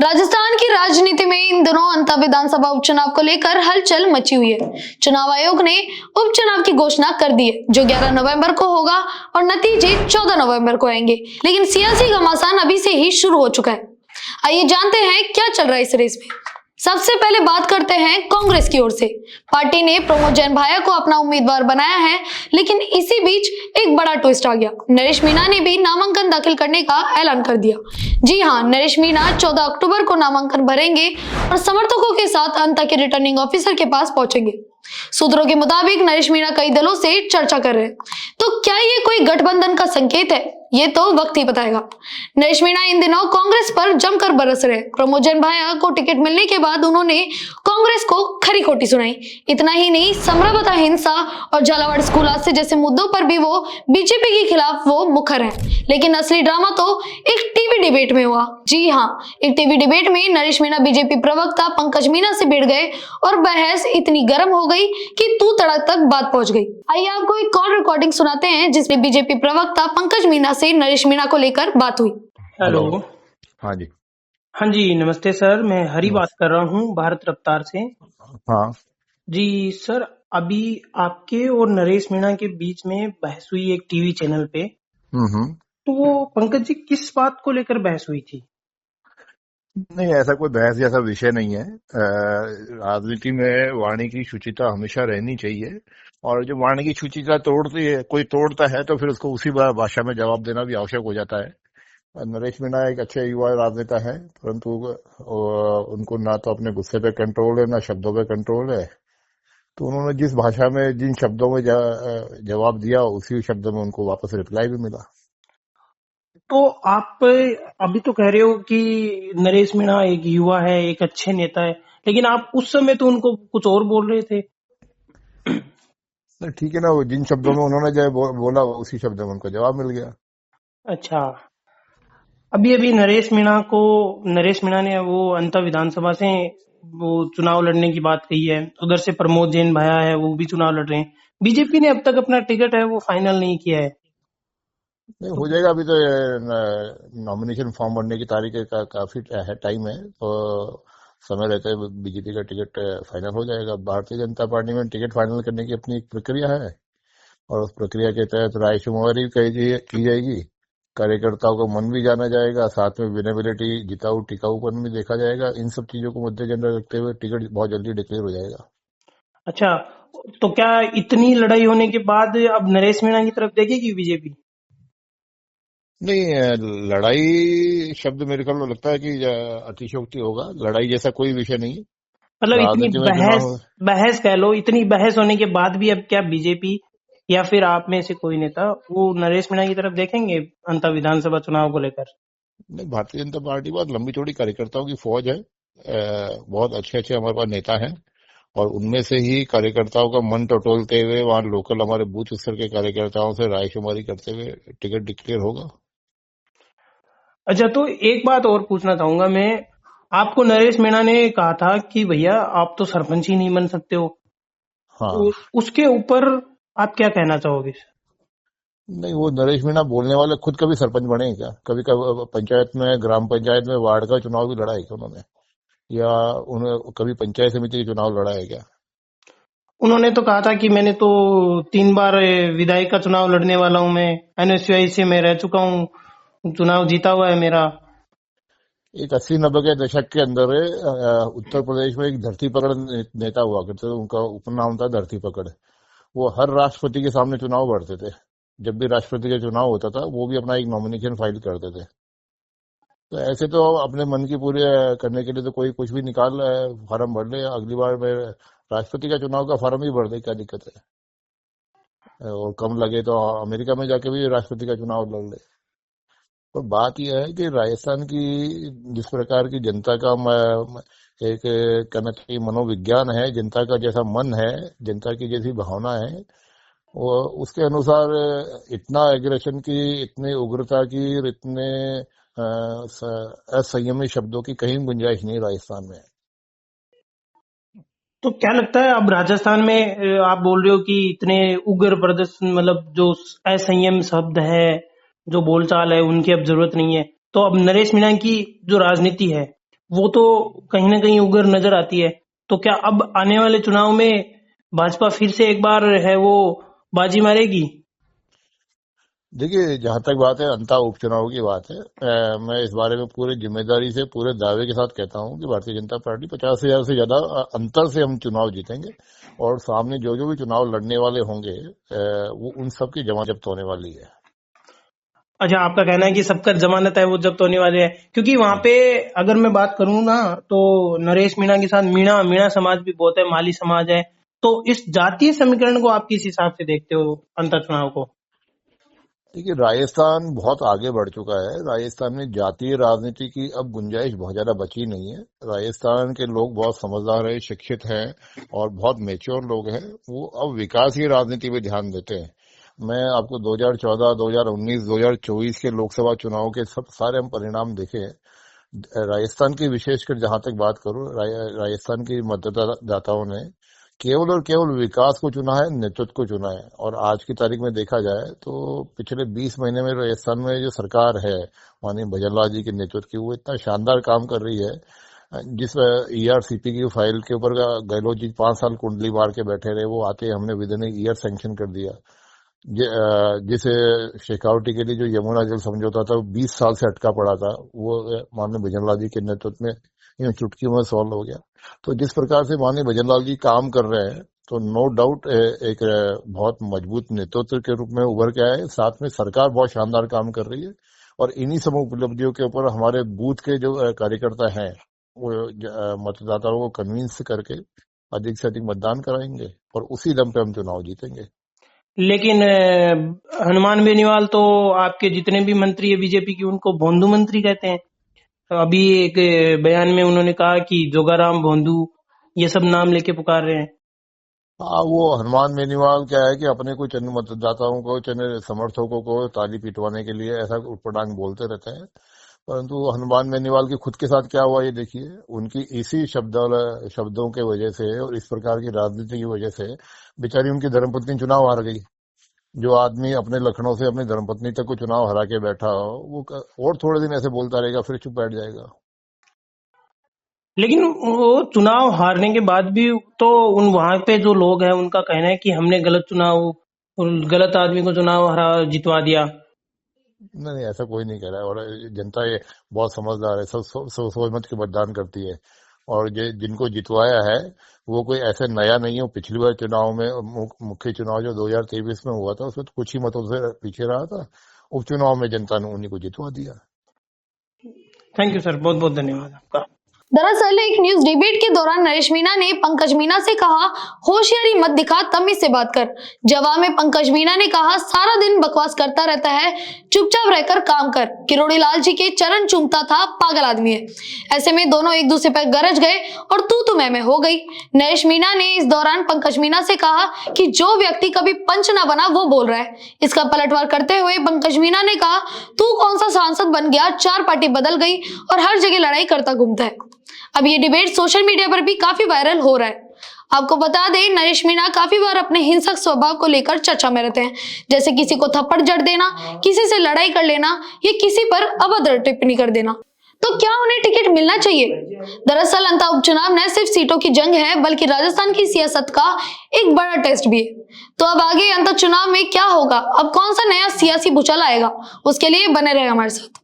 राजस्थान की राजनीति में इन दिनों अंता विधानसभा उपचुनाव को लेकर हलचल मची हुई है। चुनाव आयोग ने उपचुनाव की घोषणा कर दी है, जो 11 नवंबर को होगा और नतीजे 14 नवंबर को आएंगे। लेकिन सियासी घमासान अभी से ही शुरू हो चुका है। आइए जानते हैं क्या चल रहा है इस रेस में। सबसे पहले बात करते हैं कांग्रेस की ओर से। पार्टी ने प्रमोद जैन भाया को अपना उम्मीदवार बनाया है, लेकिन इसी बीच एक बड़ा ट्विस्ट आ गया। नरेश मीणा ने भी नामांकन दाखिल करने का ऐलान कर दिया। जी हां, नरेश मीणा 14 अक्टूबर को नामांकन भरेंगे और समर्थकों के साथ अंता के रिटर्निंग ऑफिसर के पास पहुंचेंगे। सूत्रों के मुताबिक नरेश मीणा कई दलों से चर्चा कर रहे हैं, तो क्या ये कोई गठबंधन का संकेत है? ये तो वक्त ही बताएगा। नरेश मीणा इन दिनों कांग्रेस पर जमकर बरस रहे। प्रमोद जैन भाया को टिकट मिलने के बाद उन्होंने कांग्रेस को खरी खोटी सुनाई। इतना ही नहीं, संभ्रमता हिंसा और झालावाड़ स्कूल हादसे जैसे मुद्दों पर भी वो बीजेपी के खिलाफ वो मुखर है। लेकिन असली ड्रामा तो एक टीवी डिबेट में हुआ। जी हाँ, एक टीवी डिबेट में नरेश मीणा बीजेपी प्रवक्ता पंकज मीणा से भिड़ गए और बहस इतनी गर्म हो गई कि तू तड़क तक बात पहुंच गई। आइए आपको एक कॉल रिकॉर्डिंग सुनाते हैं जिसमें बीजेपी प्रवक्ता पंकज मीणा से नरेश मीणा को लेकर बात हुई। हेलो। हाँ जी। हाँ जी, नमस्ते सर, मैं हरी बात कर रहा हूँ भारत रफ्तार से। हाँ जी सर, अभी आपके और नरेश मीणा के बीच में बहस हुई एक टीवी चैनल पे। तो वो पंकज जी किस बात को लेकर बहस हुई थी? नहीं, ऐसा कोई बहस जैसा विषय नहीं है। राजनीति में वाणी की शुचिता हमेशा रहनी चाहिए, और जो वाणी की शुचिता कोई तोड़ता है तो फिर उसको उसी भाषा में जवाब देना भी आवश्यक हो जाता है। नरेश मीणा एक अच्छे युवा राजनेता है, परंतु उनको ना तो अपने गुस्से पे कंट्रोल है, ना शब्दों पे कंट्रोल है। तो उन्होंने जिस भाषा में, जिन शब्दों में जवाब दिया, उसी शब्दों में उनको वापस रिप्लाई भी मिला। तो आप अभी तो कह रहे हो कि नरेश मीणा एक युवा है, एक अच्छे नेता है, लेकिन आप उस समय तो उनको कुछ और बोल रहे थे। ठीक है ना, वो जिन शब्दों में उन्होंने जो बोला उसी शब्दों में उनको जवाब मिल गया। अच्छा, अभी नरेश मीणा ने वो अंता विधानसभा से वो चुनाव लड़ने की बात कही है। उधर से प्रमोद जैन भाया है, वो भी चुनाव लड़ रहे हैं। बीजेपी ने अब तक अपना टिकट है वो फाइनल नहीं किया है। नहीं, हो जाएगा। अभी तो नॉमिनेशन फॉर्म भरने की तारीख का काफी टाइम है, तो समय रहते हुए बीजेपी का टिकट फाइनल हो जाएगा। भारतीय जनता पार्टी में टिकट फाइनल करने की अपनी एक प्रक्रिया है, और उस प्रक्रिया के तहत रायशुमारी की जाएगी। कार्यकर्ताओं का मन भी जाना जाएगा, साथ में विनेबिलिटी, जिताऊ टिकाऊपन भी देखा जाएगा। इन सब चीजों को मद्देनजर रखते हुए टिकट बहुत जल्दी डिक्लेयर हो जाएगा। अच्छा, तो क्या इतनी लड़ाई होने के बाद अब नरेश मीणा की तरफ देखेगी बीजेपी? नहीं, लड़ाई शब्द मेरे ख्याल लगता है कि अतिशयोक्ति होगा। लड़ाई जैसा कोई विषय नहीं। मतलब इतनी बहस कह लो, इतनी बहस होने के बाद भी अब क्या बीजेपी या फिर आप में से कोई नेता वो नरेश मीणा की तरफ देखेंगे अंतर विधानसभा चुनाव को लेकर? नहीं, भारतीय जनता पार्टी बहुत लंबी चौड़ी कार्यकर्ताओं की फौज है। बहुत अच्छे हमारे पास नेता हैं, और उनमें से ही कार्यकर्ताओं का मन टटोलते हुए वहां लोकल हमारे बूथ स्तर के कार्यकर्ताओं से रायशुमारी करते हुए टिकट डिक्लेयर होगा। अच्छा, तो एक बात और पूछना चाहूंगा मैं। आपको नरेश मीणा ने कहा था कि भैया आप तो सरपंच ही नहीं बन सकते हो। हाँ। तो उसके ऊपर आप क्या कहना चाहोगे? नहीं, वो नरेश मीणा बोलने वाले खुद कभी सरपंच बने क्या? कभी पंचायत में, ग्राम पंचायत में वार्ड का चुनाव भी लड़ा है क्या उन्होंने? या उन्हें कभी पंचायत समिति का चुनाव लड़ा है क्या? उन्होंने तो कहा था कि मैंने तो 3 बार विधायक का चुनाव लड़ने वाला हूं, मैं एनएसयूआई से मैं रह चुका हूं, चुनाव जीता हुआ है मेरा। एक 80-90 के दशक के अंदर उत्तर प्रदेश में एक धरती पकड़ नेता हुआ करते थे, उनका उपनाम था धरती पकड़। वो हर राष्ट्रपति के सामने चुनाव लड़ते थे। जब भी राष्ट्रपति का चुनाव होता था, वो भी अपना एक नॉमिनेशन फाइल करते थे। तो ऐसे तो अपने मन की पूरी करने के लिए तो कोई कुछ भी निकाल फार्म भर ले। अगली बार में राष्ट्रपति का चुनाव का फार्म ही भर दे, क्या दिक्कत है? और कम लगे तो अमेरिका में जाके भी राष्ट्रपति का चुनाव लड़ ले। तो बात यह है कि राजस्थान की जिस प्रकार की जनता का एक कहना चाहिए मनोविज्ञान है, जनता का जैसा मन है, जनता की जैसी भावना है, वो उसके अनुसार इतना एग्रेशन की, इतनी उग्रता की, इतने असंयमी शब्दों की कहीं गुंजाइश नहीं राजस्थान में। तो क्या लगता है अब राजस्थान में आप बोल रहे हो कि इतने उग्र प्रदर्शन, मतलब जो असंयम शब्द है, जो बोलचाल है, उनकी अब जरूरत नहीं है। तो अब नरेश मीणा की जो राजनीति है वो तो कहीं ना कहीं उगर नजर आती है। तो क्या अब आने वाले चुनाव में भाजपा फिर से एक बार है वो बाजी मारेगी? देखिए, जहां तक बात है अंता उपचुनाव की बात है, मैं इस बारे में पूरी जिम्मेदारी से पूरे दावे के साथ कहता हूं कि भारतीय जनता पार्टी 50,000 से ज्यादा अंतर से हम चुनाव जीतेंगे। और सामने जो जो भी चुनाव लड़ने वाले होंगे वो उन सब की जमाजब्त होने वाली है। अच्छा, आपका कहना है कि सबका जमानत है वो जब्त होने वाले हैं, क्योंकि वहां पे अगर मैं बात करूं ना तो नरेश मीणा के साथ मीणा मीणा समाज भी बहुत है, माली समाज है। तो इस जातीय समीकरण को आप किस हिसाब से देखते हो अंतर चुनाव को? देखिए, राजस्थान बहुत आगे बढ़ चुका है। राजस्थान में जातीय राजनीति की अब गुंजाइश बहुत ज्यादा बची नहीं है। राजस्थान के लोग बहुत समझदार है, शिक्षित हैं और बहुत मेच्योर लोग हैं। वो अब विकास की राजनीति पे ध्यान देते हैं। मैं आपको 2014, 2019, 2024 के लोकसभा चुनाव के सब सारे हम परिणाम देखे हैं। राजस्थान की विशेषकर जहां तक बात करूं, राजस्थान की मतदाताओं ने केवल और केवल विकास को चुना है, नेतृत्व को चुना है। और आज की तारीख में देखा जाए तो पिछले 20 महीने में राजस्थान में जो सरकार है माननीय भजनलाल जी के नेतृत्व की, वो इतना शानदार काम कर रही है। जिस ईआरसीपी की फाइल के ऊपर गहलोत जी 5 साल कुंडली मार के बैठे रहे, वो आते हमने विद इन ईयर सैंक्शन कर दिया। जिसे शेखावटी के लिए जो यमुना जल समझौता था वो 20 साल से अटका पड़ा था, वो माननीय भजनलाल जी के नेतृत्व में चुटकियों में सॉल्व हो गया। तो जिस प्रकार से माननीय भजनलाल जी काम कर रहे हैं, तो नो डाउट एक बहुत मजबूत नेतृत्व के रूप में उभर के आए। साथ में सरकार बहुत शानदार काम कर रही है और इन्हीं सब उपलब्धियों के ऊपर हमारे बूथ के जो कार्यकर्ता हैं वो मतदाताओं को कन्विंस करके अधिक से अधिक मतदान कराएंगे और उसी दम पे हम चुनाव जीतेंगे। लेकिन हनुमान बेनीवाल तो आपके जितने भी मंत्री है बीजेपी की, उनको भोंदू मंत्री कहते हैं। तो अभी एक बयान में उन्होंने कहा कि जोगाराम भोंदू ये सब नाम लेके पुकार रहे हैं। हाँ, वो हनुमान बेनीवाल क्या है कि अपने कुछ अन्य मतदाताओं को, चंद समर्थकों को ताली पिटवाने के लिए ऐसा उटपटांग बोलते रहते हैं। परंतु हनुमान बेनीवाल की खुद के साथ क्या हुआ ये देखिए। उनकी इसी शब्दों के वजह से और इस प्रकार की राजनीति की वजह से बेचारी उनकी धर्मपत्नी चुनाव हार गई। जो आदमी अपने लखनऊ से अपनी धर्मपत्नी तक को चुनाव हरा के बैठा हो, वो और थोड़े दिन ऐसे बोलता रहेगा, फिर चुप बैठ जाएगा। लेकिन वो चुनाव हारने के बाद भी तो उन वहां पे जो लोग हैं उनका कहना है कि हमने गलत आदमी को चुनाव हरा जितवा दिया। नहीं, ऐसा कोई नहीं कह रहा है। और जनता ये बहुत समझदार है, सब सोच समझ के मतदान करती है। और जिनको जितवाया है वो कोई ऐसे नया नहीं है। पिछली बार चुनाव में मुख्य चुनाव जो 2023 में हुआ था उसमें तो कुछ ही मतों से पीछे रहा था। उपचुनाव में जनता ने उन्हीं को जितवा दिया। थैंक यू सर, बहुत बहुत धन्यवाद आपका। दरअसल एक न्यूज डिबेट के दौरान नरेश मीणा ने पंकज मीणा से कहा, होशियारी मत दिखा, तमीज से बात कर। जवाब में पंकज मीणा ने कहा, सारा दिन बकवास करता रहता है, चुपचाप रहकर काम कर। किरोड़ी लाल जी के चरण चूमता था, पागल आदमी है। ऐसे में दोनों एक दूसरे पर गरज गए और तू मैं हो गई। नरेश मीणा ने इस दौरान पंकज मीणा से कहा कि जो व्यक्ति कभी पंच ना बना वो बोल रहा है। इसका पलटवार करते हुए पंकज मीणा ने कहा, तू कौन सा सांसद बन गया, 4 पार्टी बदल गई और हर जगह लड़ाई करता घूमता है। अब ये डिबेट सोशल मीडिया पर भी काफी वायरल हो रहा है। आपको बता दें, नरेश मीणा काफी बार अपने हिंसक स्वभाव को लेकर चर्चा में रहते हैं, जैसे किसी को थप्पड़ जड़ देना, किसी से लड़ाई कर लेना या किसी पर अभद्र टिप्पणी कर देना। तो क्या उन्हें टिकट मिलना चाहिए? दरअसल अंता उपचुनाव न सिर्फ सीटों की जंग है बल्कि राजस्थान की सियासत का एक बड़ा टेस्ट भी है। तो अब आगे अंतर चुनाव में क्या होगा, अब कौन सा नया सियासी भूचाल आएगा, उसके लिए बने रहे हमारे साथ।